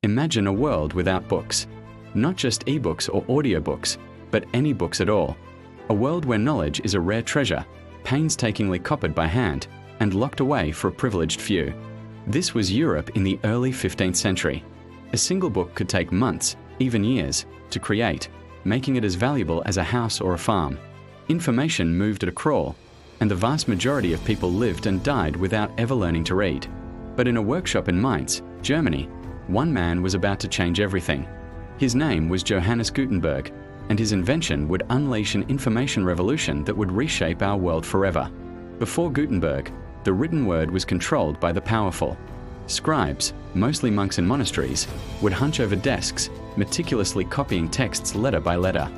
Imagine a world without books. Not just ebooks or audiobooks, but any books at all. A world where knowledge is a rare treasure, painstakingly copied by hand, and locked away for a privileged few. This was Europe in the early 15th century. A single book could take months, even years, to create, making it as valuable as a house or a farm. Information moved at a crawl, and the vast majority of people lived and died without ever learning to read. But in a workshop in Mainz, Germany, one man was about to change everything. His name was Johannes Gutenberg, and his invention would unleash an information revolution that would reshape our world forever. Before Gutenberg, the written word was controlled by the powerful. Scribes, mostly monks in monasteries, would hunch over desks, meticulously copying texts letter by letter.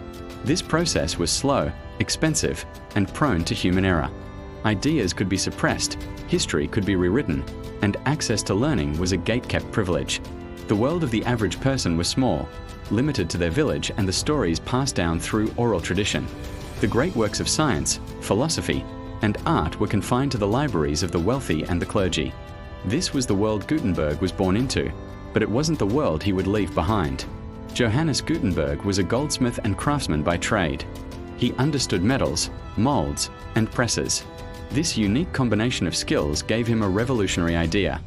This process was slow, expensive, and prone to human error. Ideas could be suppressed, history could be rewritten, and access to learning was a gate-kept privilege. The world of the average person was small, limited to their village and the stories passed down through oral tradition. The great works of science, philosophy, and art were confined to the libraries of the wealthy and the clergy. This was the world Gutenberg was born into, but it wasn't the world he would leave behind. Johannes Gutenberg was a goldsmith and craftsman by trade. He understood metals, molds, and presses. This unique combination of skills gave him a revolutionary idea.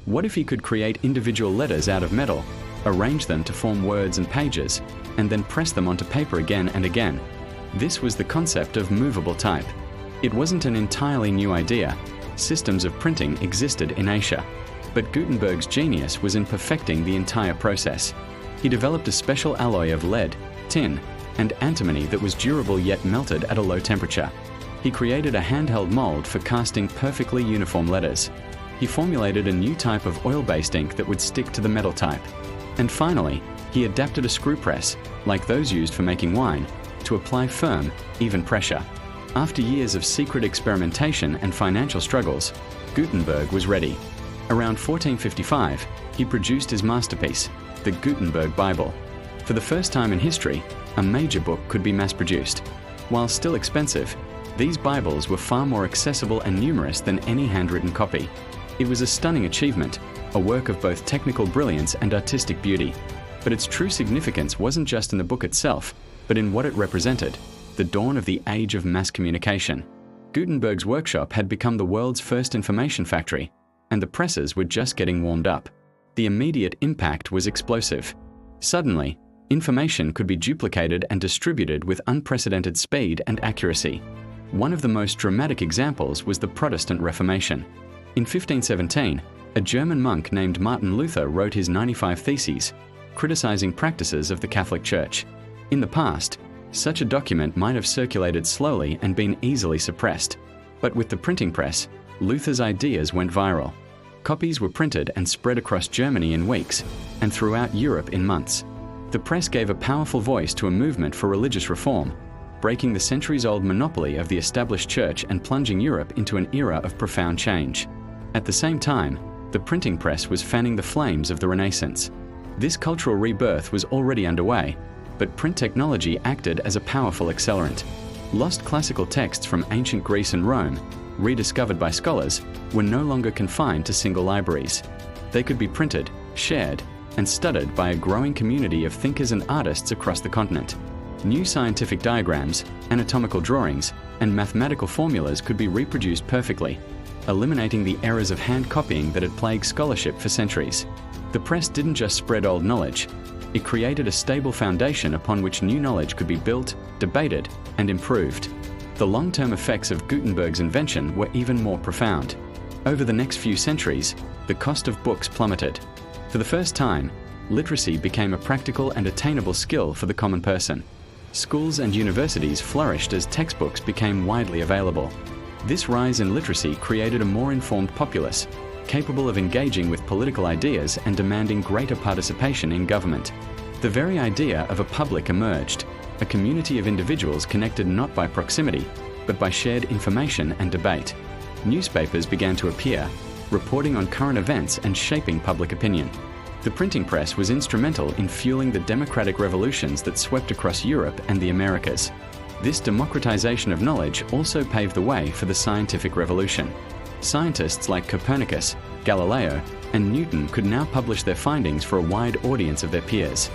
What if he could create individual letters out of metal, arrange them to form words and pages, and then press them onto paper again and again? This was the concept of movable type. It wasn't an entirely new idea. Systems of printing existed in Asia, but Gutenberg's genius was in perfecting the entire process. He developed a special alloy of lead, tin, and antimony that was durable yet melted at a low temperature. He created a handheld mold for casting perfectly uniform letters. He formulated a new type of oil-based ink that would stick to the metal type. And finally, he adapted a screw press, like those used for making wine, to apply firm, even pressure. After years of secret experimentation and financial struggles, Gutenberg was ready. Around 1455, he produced his masterpiece, the Gutenberg Bible. For the first time in history, a major book could be mass-produced. While still expensive, these Bibles were far more accessible and numerous than any handwritten copy. It was a stunning achievement, a work of both technical brilliance and artistic beauty. But its true significance wasn't just in the book itself, but in what it represented, the dawn of the age of mass communication. Gutenberg's workshop had become the world's first information factory, and the presses were just getting warmed up. The immediate impact was explosive. Suddenly, information could be duplicated and distributed with unprecedented speed and accuracy. One of the most dramatic examples was the Protestant Reformation. In 1517, a German monk named Martin Luther wrote his 95 Theses, criticizing practices of the Catholic Church. In the past, such a document might have circulated slowly and been easily suppressed. But with the printing press, Luther's ideas went viral. Copies were printed and spread across Germany in weeks, and throughout Europe in months. The press gave a powerful voice to a movement for religious reform, breaking the centuries-old monopoly of the established church and plunging Europe into an era of profound change. At the same time, the printing press was fanning the flames of the Renaissance. This cultural rebirth was already underway, but print technology acted as a powerful accelerant. Lost classical texts from ancient Greece and Rome, rediscovered by scholars, were no longer confined to single libraries. They could be printed, shared, and studied by a growing community of thinkers and artists across the continent. New scientific diagrams, anatomical drawings, and mathematical formulas could be reproduced perfectly, eliminating the errors of hand copying that had plagued scholarship for centuries. The press didn't just spread old knowledge, it created a stable foundation upon which new knowledge could be built, debated, and improved. The long-term effects of Gutenberg's invention were even more profound. Over the next few centuries, the cost of books plummeted. For the first time, literacy became a practical and attainable skill for the common person. Schools and universities flourished as textbooks became widely available. This rise in literacy created a more informed populace, capable of engaging with political ideas and demanding greater participation in government. The very idea of a public emerged, a community of individuals connected not by proximity, but by shared information and debate. Newspapers began to appear, reporting on current events and shaping public opinion. The printing press was instrumental in fueling the democratic revolutions that swept across Europe and the Americas. This democratization of knowledge also paved the way for the scientific revolution. Scientists like Copernicus, Galileo, and Newton could now publish their findings for a wide audience of their peers.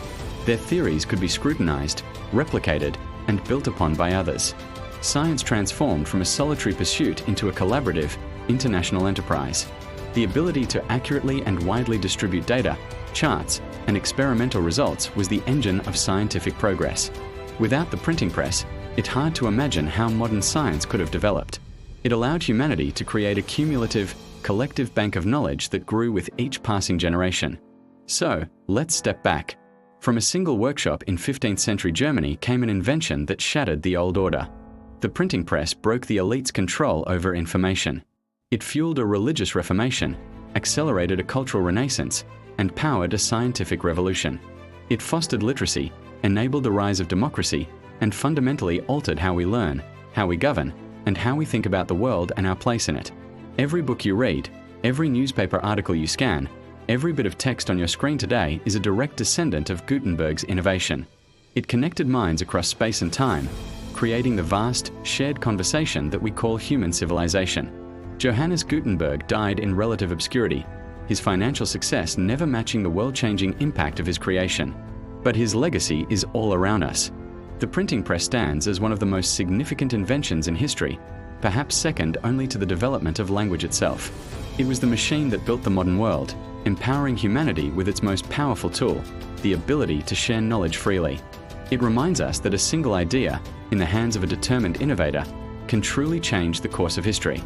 Their theories could be scrutinized, replicated, and built upon by others. Science transformed from a solitary pursuit into a collaborative, international enterprise. The ability to accurately and widely distribute data, charts, and experimental results was the engine of scientific progress. Without the printing press, it's hard to imagine how modern science could have developed. It allowed humanity to create a cumulative, collective bank of knowledge that grew with each passing generation. So, let's step back. From a single workshop in 15th century Germany came an invention that shattered the old order. The printing press broke the elite's control over information. It fueled a religious reformation, accelerated a cultural renaissance, and powered a scientific revolution. It fostered literacy, enabled the rise of democracy, and fundamentally altered how we learn, how we govern, and how we think about the world and our place in it. Every book you read, every newspaper article you scan, every bit of text on your screen today is a direct descendant of Gutenberg's innovation. It connected minds across space and time, creating the vast, shared conversation that we call human civilization. Johannes Gutenberg died in relative obscurity, his financial success never matching the world-changing impact of his creation. But his legacy is all around us. The printing press stands as one of the most significant inventions in history, perhaps second only to the development of language itself. It was the machine that built the modern world, empowering humanity with its most powerful tool, the ability to share knowledge freely. It reminds us that a single idea, in the hands of a determined innovator, can truly change the course of history.